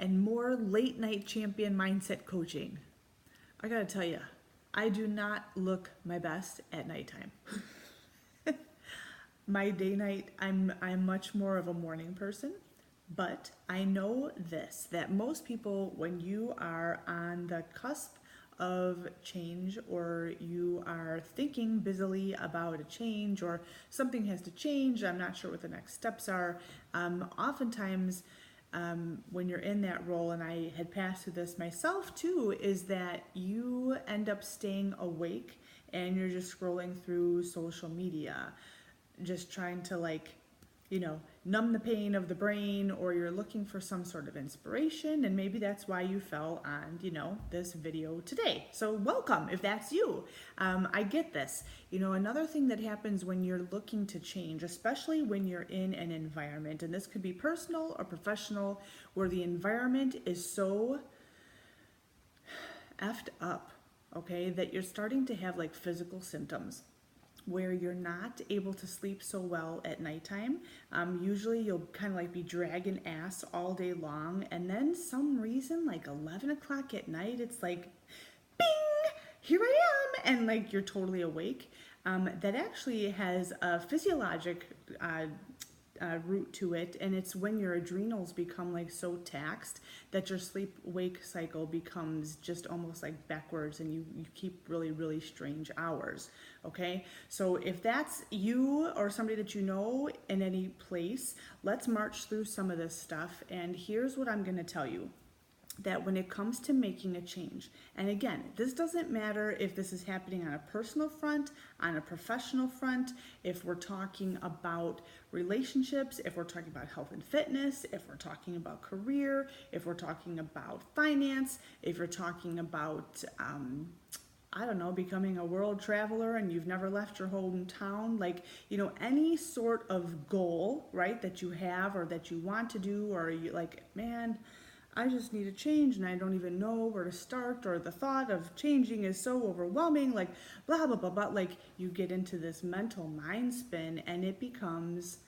and more late night champion mindset coaching. I gotta tell you, I do not look my best at nighttime. My day night, I'm much more of a morning person, but I know this that most people, when you are on the cusp of change or you are thinking busily about a change or something has to change, I'm not sure what the next steps are. Oftentimes, when you're in that role, and I had passed through this myself too, is that you end up staying awake and you're just scrolling through social media, just trying to numb the pain of the brain, or you're looking for some sort of inspiration, and maybe that's why you fell on this video today. So welcome if that's you. I get this. Another thing that happens when you're looking to change, especially when you're in an environment, and this could be personal or professional, where the environment is so effed up, okay, that you're starting to have like physical symptoms where you're not able to sleep so well at nighttime. Usually you'll kind of like be dragging ass all day long, and then some reason like 11 o'clock at night, it's like, bing, here I am, and like you're totally awake. That actually has a physiologic root to it, and it's when your adrenals become like so taxed that your sleep wake cycle becomes just almost like backwards, and you keep really, really strange hours. Okay, so if that's you or somebody that you know in any place, let's march through some of this stuff. And here's what I'm going to tell you, that when it comes to making a change, and again, this doesn't matter if this is happening on a personal front, on a professional front, if we're talking about relationships, if we're talking about health and fitness, if we're talking about career, if we're talking about finance, if you're talking about I don't know, becoming a world traveler and you've never left your hometown, any sort of goal, right, that you have or that you want to do, or you like, man, I just need a change and I don't even know where to start, or the thought of changing is so overwhelming, like blah, blah, blah, blah. Like you get into this mental mind spin and it becomes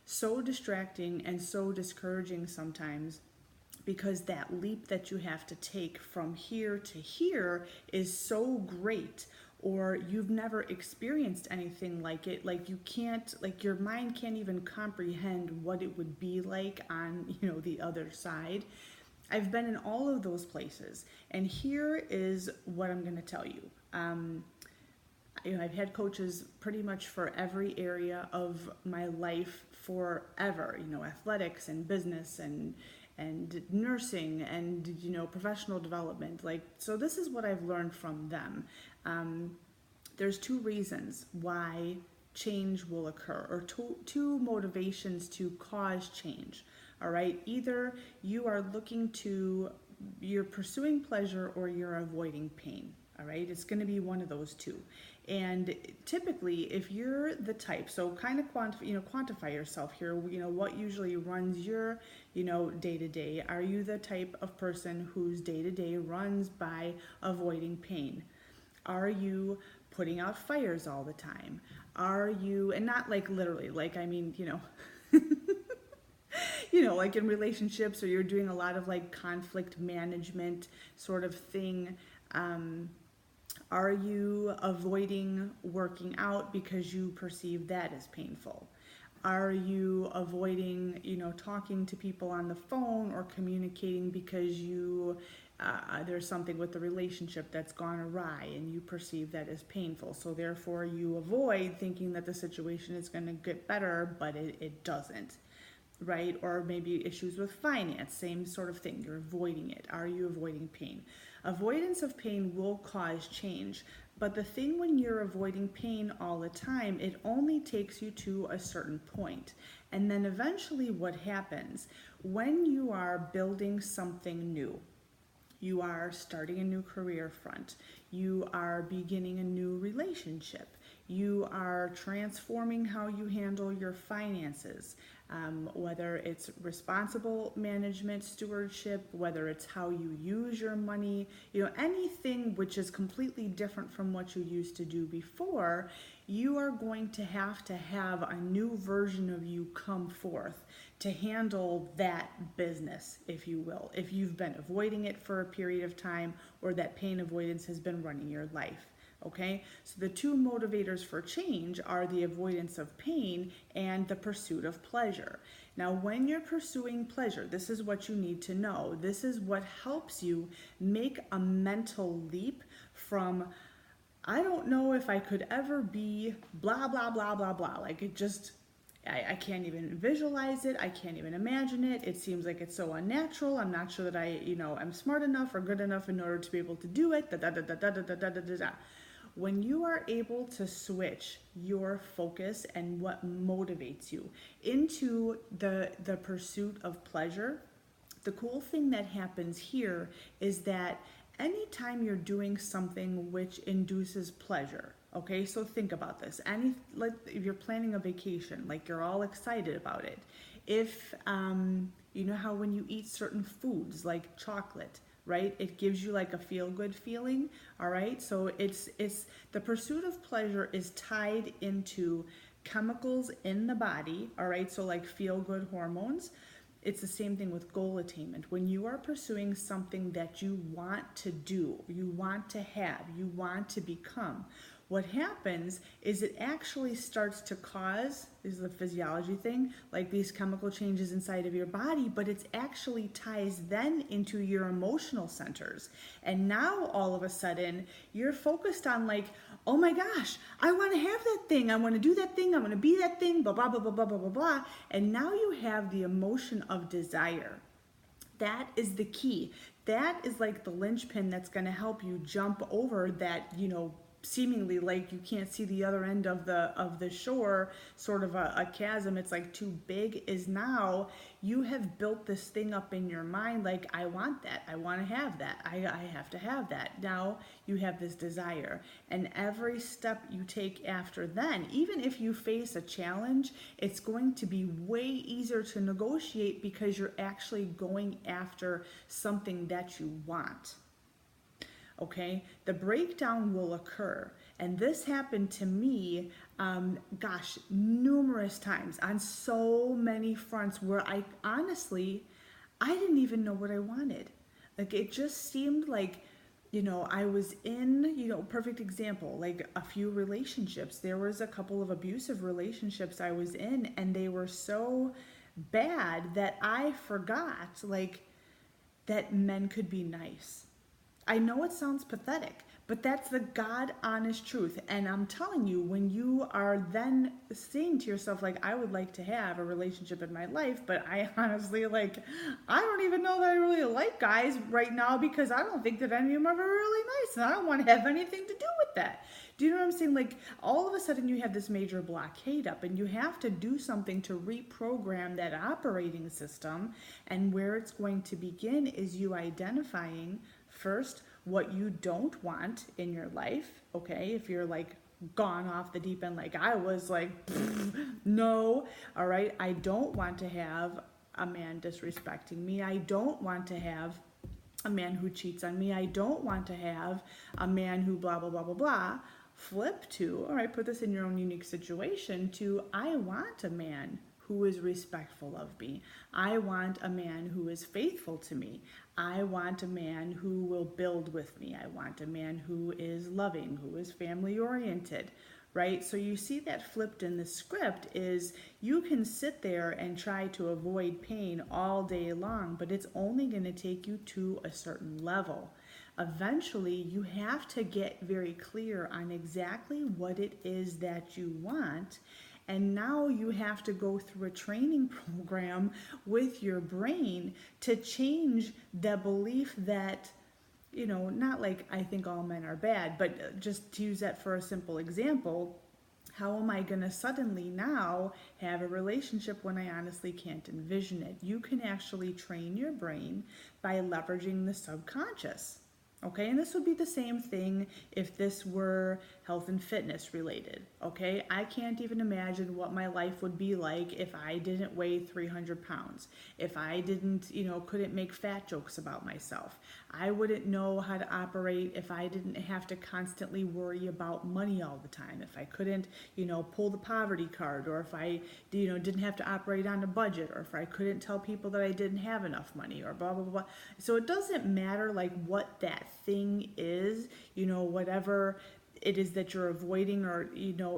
so distracting and so discouraging sometimes, because that leap that you have to take from here to here is so great, or you've never experienced anything like it. Like you can't, like your mind can't even comprehend what it would be like on, the other side. I've been in all of those places, and here is what I'm going to tell you. I've had coaches pretty much for every area of my life forever, athletics and business and nursing and professional development. So this is what I've learned from them. There's two reasons why change will occur, or two motivations to cause change. All right, either you're pursuing pleasure or you're avoiding pain. All right, it's going to be one of those two. And typically, if you're the type, so kind of quantify yourself here. What usually runs your day to day. Are you the type of person whose day to day runs by avoiding pain? Are you putting out fires all the time? Are you, and not like literally, like I mean, like in relationships, or you're doing a lot of like conflict management sort of thing. Are you avoiding working out because you perceive that as painful? Are you avoiding, talking to people on the phone or communicating because there's something with the relationship that's gone awry and you perceive that as painful? So therefore you avoid, thinking that the situation is going to get better, but it doesn't. Right? Or maybe issues with finance, same sort of thing. You're avoiding it. Are you avoiding pain? Avoidance of pain will cause change. But the thing, when you're avoiding pain all the time, it only takes you to a certain point. And then eventually what happens when you are building something new? You are starting a new career front. You are beginning a new relationship. You are transforming how you handle your finances. whether it's responsible management, stewardship, whether it's how you use your money, anything which is completely different from what you used to do before, you are going to have a new version of you come forth to handle that business, if you will, if you've been avoiding it for a period of time or that pain avoidance has been running your life. Okay, so the two motivators for change are the avoidance of pain and the pursuit of pleasure. Now, when you're pursuing pleasure, this is what you need to know. This is what helps you make a mental leap from, I don't know if I could ever be blah, blah, blah, blah, blah. Like it just, I can't even visualize it. I can't even imagine it. It seems like it's so unnatural. I'm not sure that I'm smart enough or good enough in order to be able to do it. Da, da, da, da, da, da, da, da, da, da. When you are able to switch your focus and what motivates you into the pursuit of pleasure, the cool thing that happens here is that anytime you're doing something which induces pleasure, okay, so think about this. Like if you're planning a vacation, like you're all excited about it. If you know how when you eat certain foods like chocolate, right, it gives you like a feel-good feeling. All right, so it's the pursuit of pleasure is tied into chemicals in the body. All right, so like feel-good hormones. It's the same thing with goal attainment. When you are pursuing something that you want to do, you want to have, you want to become, what happens is it actually starts to cause, this is a physiology thing, like these chemical changes inside of your body, but it actually ties then into your emotional centers. And now all of a sudden you're focused on like, oh my gosh, I want to have that thing. I want to do that thing. I want to be that thing, blah, blah, blah, blah, blah, blah, blah, blah. And now you have the emotion of desire. That is the key. That is like the linchpin that's going to help you jump over that, seemingly like you can't see the other end of the shore, sort of a chasm, it's like too big, is now you have built this thing up in your mind like, I want that, I want to have that, I have to have that. Now you have this desire, and every step you take after then, even if you face a challenge, it's going to be way easier to negotiate because you're actually going after something that you want. Okay, the breakdown will occur. And this happened to me, numerous times on so many fronts where I didn't even know what I wanted. Like it just seemed like, I was in, perfect example, like a few relationships. There was a couple of abusive relationships I was in, and they were so bad that I forgot, like, that men could be nice. I know it sounds pathetic, but that's the God honest truth. And I'm telling you, when you are then saying to yourself, like, I would like to have a relationship in my life, but I honestly, like, I don't even know that I really like guys right now because I don't think that any of them are really nice and I don't want to have anything to do with that. Do you know what I'm saying? Like, all of a sudden you have this major blockade up and you have to do something to reprogram that operating system. And where it's going to begin is you identifying first what you don't want in your life. Okay, if you're like gone off the deep end like I was, like, no, all right, I don't want to have a man disrespecting me. I don't want to have a man who cheats on me. I don't want to have a man who blah blah blah blah blah. Flip to, all right, put this in your own unique situation, to I want a man who is respectful of me. I want a man who is faithful to me. I want a man who will build with me. I want a man who is loving, who is family oriented, right? So you see that flipped in the script is you can sit there and try to avoid pain all day long, but it's only going to take you to a certain level. Eventually, you have to get very clear on exactly what it is that you want. And now you have to go through a training program with your brain to change the belief that, not like I think all men are bad, but just to use that for a simple example, how am I going to suddenly now have a relationship when I honestly can't envision it? You can actually train your brain by leveraging the subconscious. Okay, and this would be the same thing if this were health and fitness related. Okay, I can't even imagine what my life would be like if I didn't weigh 300 pounds, if I didn't, couldn't make fat jokes about myself. I wouldn't know how to operate if I didn't have to constantly worry about money all the time, if I couldn't, pull the poverty card, or if I, didn't have to operate on a budget, or if I couldn't tell people that I didn't have enough money, or blah, blah, blah. So it doesn't matter like what that thing is, whatever it is that you're avoiding, or,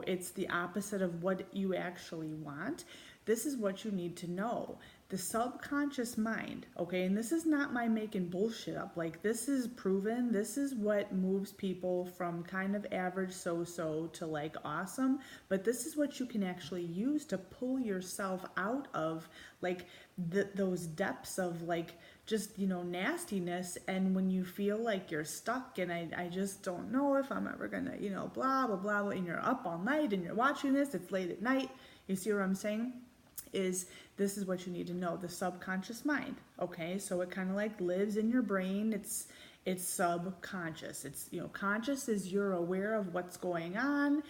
it's the opposite of what you actually want. This is what you need to know. The subconscious mind, okay, and this is not my making bullshit up. Like, this is proven. This is what moves people from kind of average so-so to like awesome. But this is what you can actually use to pull yourself out of like those depths of like just, nastiness. And when you feel like you're stuck and I just don't know if I'm ever gonna, blah, blah, blah, blah, and you're up all night and you're watching this, it's late at night. You see what I'm saying? This is what you need to know. The subconscious mind, okay? So it kind of like lives in your brain. It's subconscious. It's, conscious is you're aware of what's going on.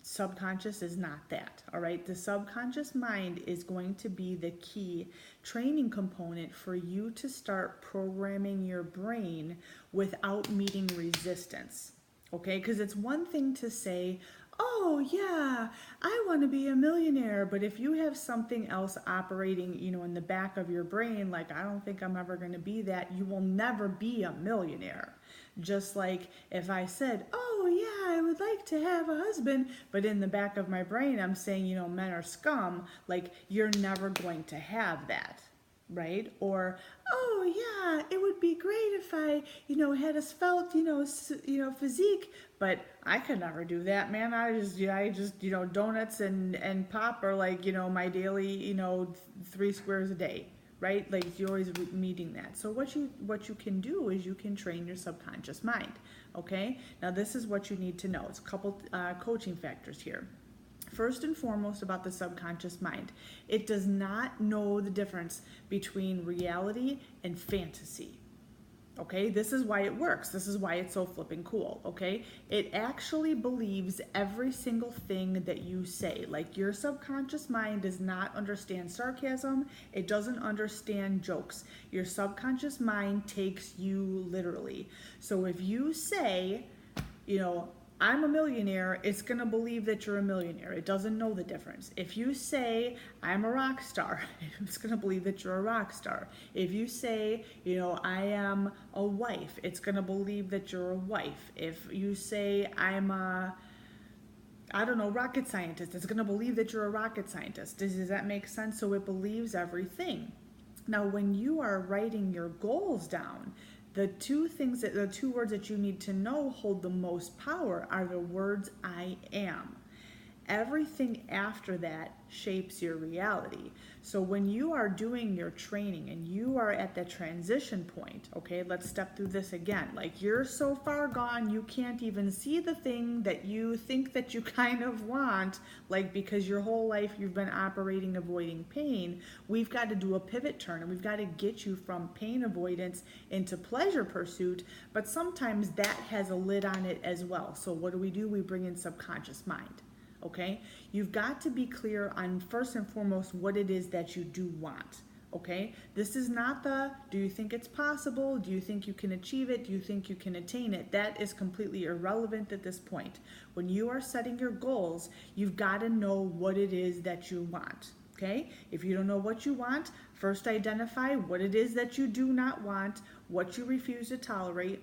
Subconscious is not that, all right? The subconscious mind is going to be the key training component for you to start programming your brain without meeting resistance, okay? Because it's one thing to say, oh yeah, I want to be a millionaire. But if you have something else operating, in the back of your brain, like, I don't think I'm ever going to be that, you will never be a millionaire. Just like if I said, oh yeah, I would like to have a husband, but in the back of my brain, I'm saying, men are scum, like, you're never going to have that. Right? Or, oh yeah, it would be great if I, had a svelte, physique, but I could never do that, man. I just, donuts and pop are like, my daily, 3 squares a day, right? Like, you're always meeting that. So what you can do is you can train your subconscious mind. Okay. Now this is what you need to know. It's a couple coaching factors here. First and foremost about the subconscious mind, it does not know the difference between reality and fantasy. Okay, this is why it works. This is why it's so flipping cool. Okay, it actually believes every single thing that you say. Like, your subconscious mind does not understand sarcasm, it doesn't understand jokes. Your subconscious mind takes you literally. So if you say, I'm a millionaire, it's going to believe that you're a millionaire. It doesn't know the difference. If you say, I'm a rock star, it's going to believe that you're a rock star. If you say, I am a wife, it's going to believe that you're a wife. If you say, I'm a, rocket scientist, it's going to believe that you're a rocket scientist. Does that make sense? So it believes everything. Now, when you are writing your goals down, the two words that you need to know hold the most power are the words I am. Everything after that shapes your reality. So when you are doing your training and you are at that transition point, okay, let's step through this again. Like, you're so far gone, you can't even see the thing that you think that you kind of want, like, because your whole life you've been operating avoiding pain. We've got to do a pivot turn, and we've got to get you from pain avoidance into pleasure pursuit, but sometimes that has a lid on it as well. So what do? We bring in subconscious mind. Okay, you've got to be clear on first and foremost what it is that you do want. Okay, this is not do you think it's possible? Do you think you can achieve it? Do you think you can attain it? That is completely irrelevant at this point. When you are setting your goals, you've got to know what it is that you want. Okay, if you don't know what you want, first identify what it is that you do not want, what you refuse to tolerate.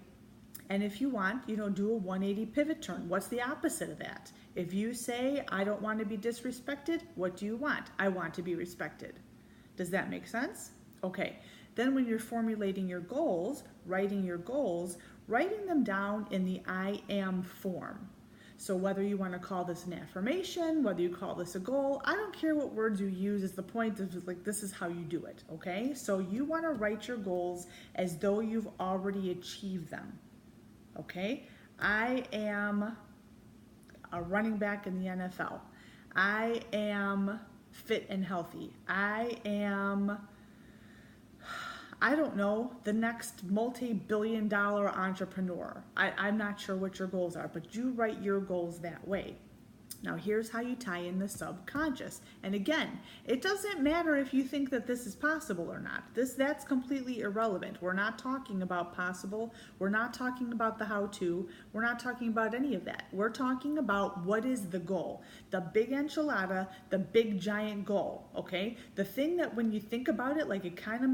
And if you want, do a 180 pivot turn. What's the opposite of that? If you say, I don't want to be disrespected, what do you want? I want to be respected. Does that make sense? Okay. Then when you're formulating your goals, writing them down in the I am form. So whether you want to call this an affirmation, whether you call this a goal, I don't care what words you use. Is the point of, like, this is how you do it. Okay. So you want to write your goals as though you've already achieved them. Okay, I am a running back in the NFL. I am fit and healthy. I I don't know, the next multi-billion dollar entrepreneur. I'm not sure what your goals are, but you write your goals that way. Now, here's how you tie in the subconscious. And again, it doesn't matter if you think that this is possible or not. That's completely irrelevant. We're not talking about possible. We're not talking about the how-to. We're not talking about any of that. We're talking about what is the goal. The big enchilada, the big giant goal, okay? The thing that when you think about it, like it kind of